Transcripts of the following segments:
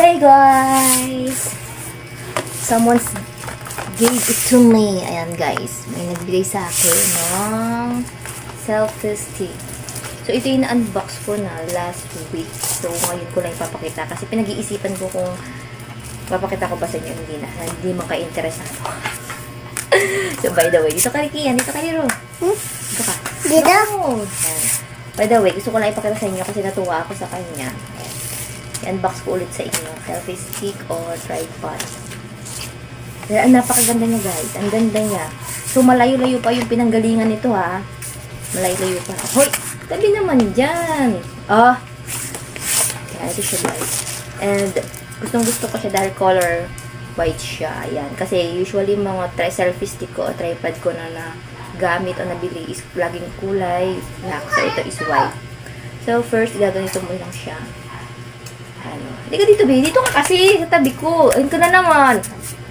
Hey guys! Someone gave it to me. Ayan guys, may nagbigay sa akin ng selfie stick. So ito yung na-unbox ko na last week. So ngayon ko lang ipapakita kasi pinag-iisipan ko kung papakita ko ba sa inyo hindi maka-interest ako. So by the way, dito ka Ricky, dito ka Hiro. Dito ka. Dito? Oh, by the way, gusto ko lang ipakita sa inyo kasi natuwa ako sa kanya. Ayan. I-unbox ko ulit sa inyo. Selfie stick or tripod. Ang napakaganda niya guys. Ang ganda niya. So malayo-layo pa yung pinanggalingan nito ha. Malayo-layo pa. Hoy! Tabi naman dyan. Oh! Ayan, ito siya guys. And gustong-gusto ko siya dahil color white siya. Ayan. Kasi usually mga selfie stick ko o tripod ko na gamit o nabili is laging kulay black. So ito is white. So first, gaganito mo lang siya. Ano? Hindi ka dito, babe. Dito ka kasi sa tabi ko. Ayun ka na naman.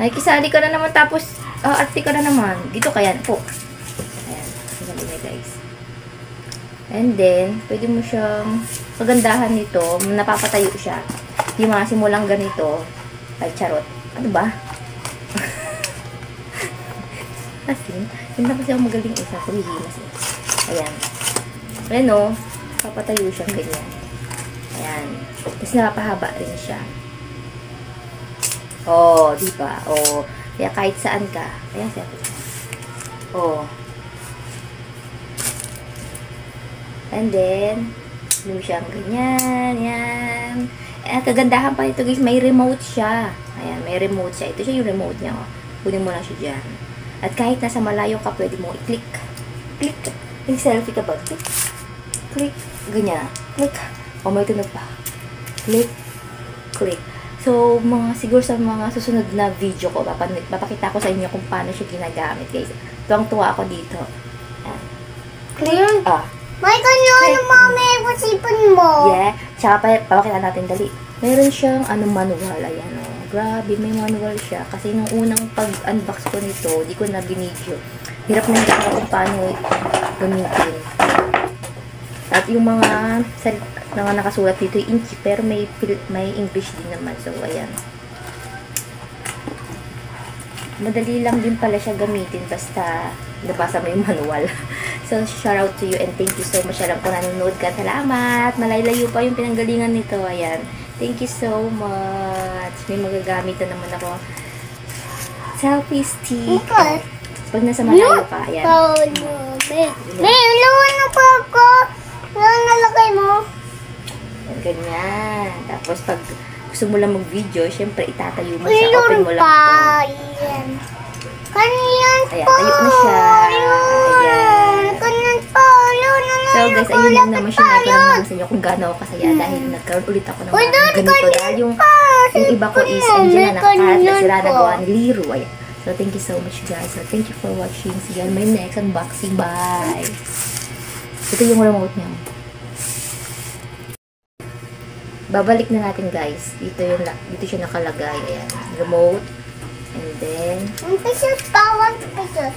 Nakikisali ka na naman tapos arte ka na naman. Dito ka yan po. Ayan. Ang niya guys. And then, pwede mo siyang pagandahan nito. Napapatayo siya. Yung mga simulang ganito. Ay, charot. Ano ba? Kasi, hindi kasi ako magaling isa. Kumihimas eh. Ayan. Ayan o. Papatayo siyang ganyan. Ayan. Tapos napapahaba rin siya. Oh, diba? Oh. Kaya kahit saan ka. Ayan siya. Oh. And then, yung siyang ganyan. Ayan. At kagandahan pa ito guys, may remote siya. Ayan, may remote siya. Ito siya yung remote niya. Oh. Kunin mo lang siya dyan. At kahit nasa malayo ka, pwede mo i-click. Click. Nag-selfie ka ba? Click. Click. Ganyan. Click. O, may tunog pa. Click. Click. So, siguro sa mga susunod na video ko, papakita ko sa inyo kung paano siya ginagamit, guys. Tuwang-tuwa ako dito. Ayan. Click. Ah. May kanya mami, pasipan mo. Yeah. Tsaka papakita natin dali. Meron siyang manual. Ayan, oh. Grabe, may manual siya. Kasi nung unang pag-unbox ko nito, di ko na binidyo. Hirap na hirap ako kung paano gamitin. At yung mga nakasulat dito yung inchi, pero may English din naman. So, ayan. Madali lang din pala siya gamitin basta nabasa mo yung manual. So, shout out to you and thank you so much. Alam ko nanonood ka. Salamat! Malaylayo pa yung pinanggalingan nito. Ayan. Thank you so much. May magagamit na naman ako. Selfie stick. Okay. Pag nasa malayo ka, ayan. May lawan na pa ako. Lawan nalagay mo. Ayan, ganyan. Tapos, pag gusto mo lang mag-video, syempre, itatayo mo siya. Open mo lang ito. Ayan. Kanyan Ayan, pa. tayo na siya. Ayan. Kanyan pa. So guys, ayun lang naman siya na naman sa inyo kung gaano ako kasaya dahil nagkaroon ulit ako ng mga ganito. Dahil yung iba ko is andyan na nakakat na sila nagawa ni Liru. Ayan. So thank you so much guys. So thank you for watching. See you on my next unboxing. Bye! Ito yung remote niya. Babalik na natin guys. Dito siya nakalagay. Ayan. Remote. And then... Pesos pa. 1 pesos.